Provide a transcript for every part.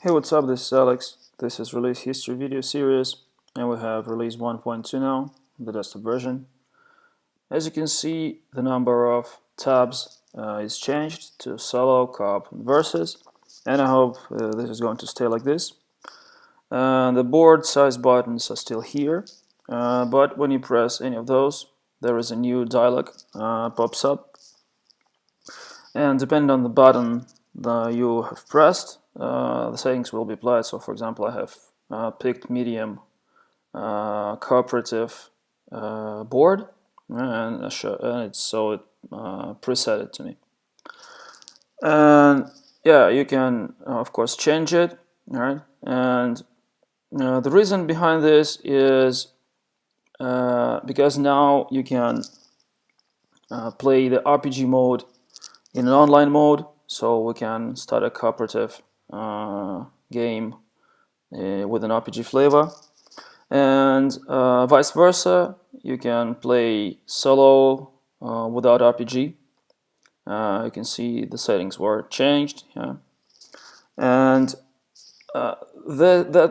Hey, what's up? This is Alex. This is Release History video series, and we have release 1.2 now, the desktop version. As you can see, the number of tabs is changed to solo, co-op, and versus, and I hope this is going to stay like this. The board size buttons are still here, but when you press any of those, there is a new dialog pops up, and depending on the button that you have pressed, the settings will be applied. So for example, I have picked medium cooperative board, and it preset it to me. And yeah, you can of course change it, right? And the reason behind this is because now you can play the RPG mode in an online mode, so we can start a cooperative game with an RPG flavor, and vice versa. You can play solo without RPG. You can see the settings were changed, yeah. And that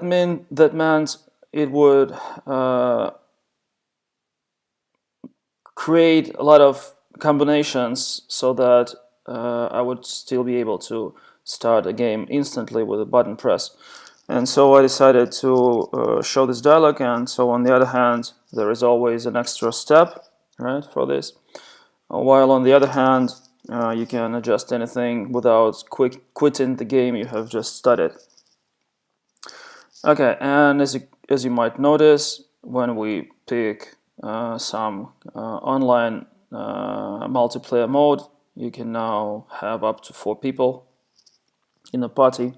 meant it would create a lot of combinations so that I would still be able to start a game instantly with a button press. And so I decided to show this dialog, and so on the other hand, there is always an extra step, right, for this. While on the other hand, you can adjust anything without quitting the game you have just started. Okay, and as you might notice, when we pick some online multiplayer mode, you can now have up to 4 people in a party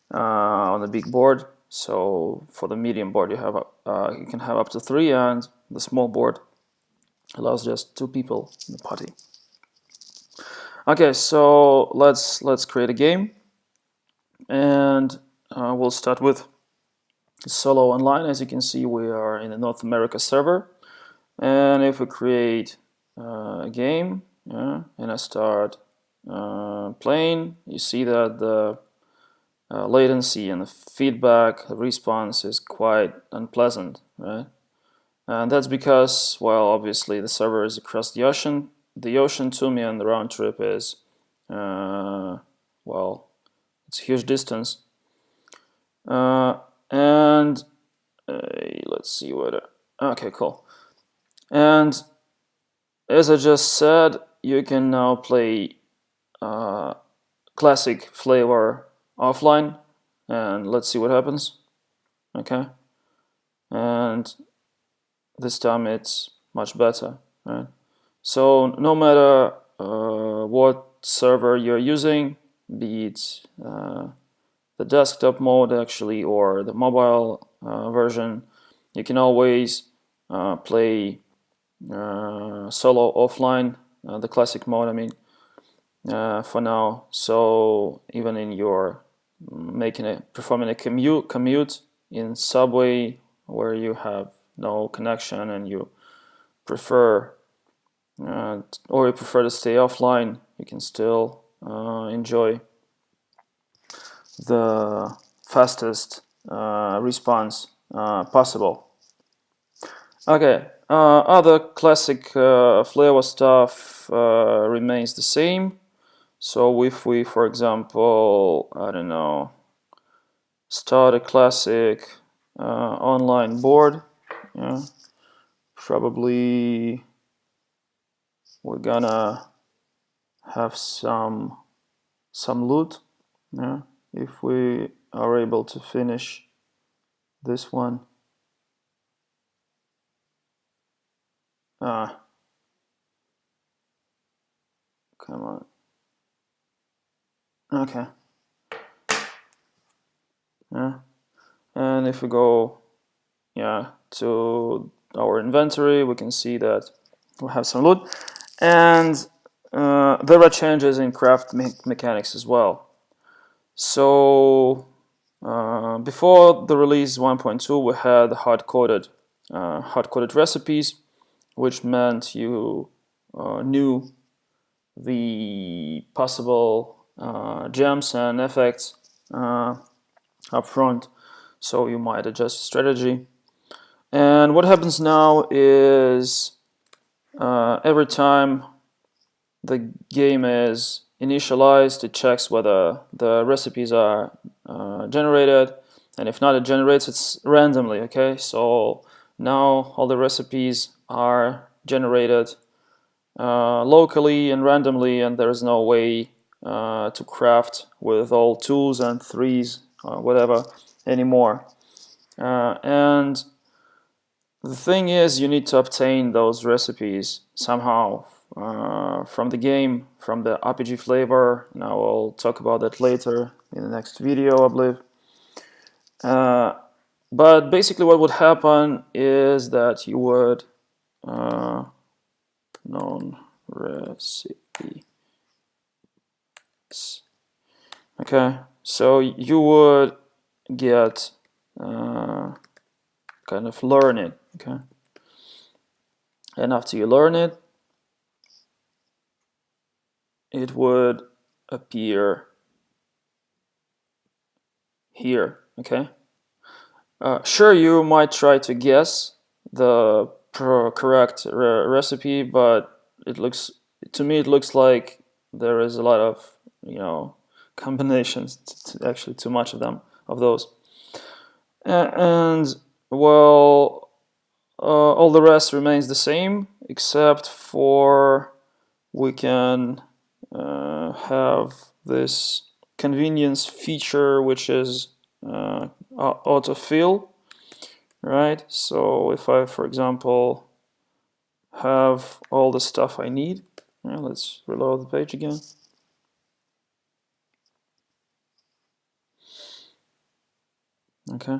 on the big board. So for the medium board, you can have up to 3, and the small board allows just 2 people in the party. Okay, so let's create a game, and we'll start with solo online. As you can see, we are in the North America server, and if we create a game, and I start playing, you see that the latency and the feedback, the response is quite unpleasant, right? And that's because, well, obviously the server is across the ocean to me, and the round trip is, well, it's a huge distance. And let's see what. Okay, cool. And as I just said, you can now play classic flavor offline, and let's see what happens. Okay, and this time it's much better, right? So no matter what server you're using, be it the desktop mode actually or the mobile version, you can always play solo offline, the classic mode I mean, for now. So even in your performing a commute in subway where you have no connection and you prefer to stay offline, you can still enjoy the fastest response possible. Okay, other classic flavor stuff remains the same. So if we, for example, I don't know, start a classic online board, yeah, probably we're gonna have some loot, yeah, if we are able to finish this one. Come on. Okay. Yeah. And if we go, yeah, to our inventory, we can see that we have some loot, and there are changes in craft mechanics as well. So before the release 1.2, we had hard-coded recipes, which meant you knew the possible gems and effects up front, so you might adjust strategy. And what happens now is every time the game is initialized, it checks whether the recipes are generated, and if not, it generates it randomly. Okay, so now all the recipes are generated locally and randomly, and there is no way to craft with all 2s and 3s or whatever anymore. And the thing is, you need to obtain those recipes somehow from the game, from the RPG flavor, and I will talk about that later in the next video, I believe. But basically what would happen is that you would known recipe. Okay, so you would get kind of learn it. Okay, and after you learn it, it would appear here. Okay, sure, you might try to guess the correct recipe, but it looks, to me, it looks like there is a lot of, combinations, actually too much of them, of those. And well, all the rest remains the same, except for we can have this convenience feature, which is autofill, right? So if I, for example, have all the stuff I need, let's reload the page again. Okay.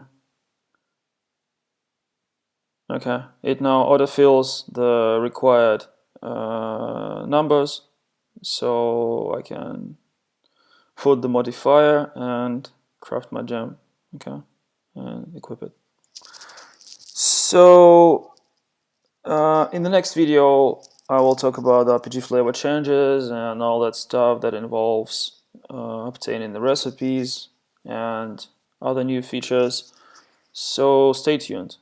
Okay, it now autofills the required numbers, so I can put the modifier and craft my gem. Okay, and equip it. So in the next video, I will talk about RPG flavor changes and all that stuff that involves obtaining the recipes and other new features. So stay tuned.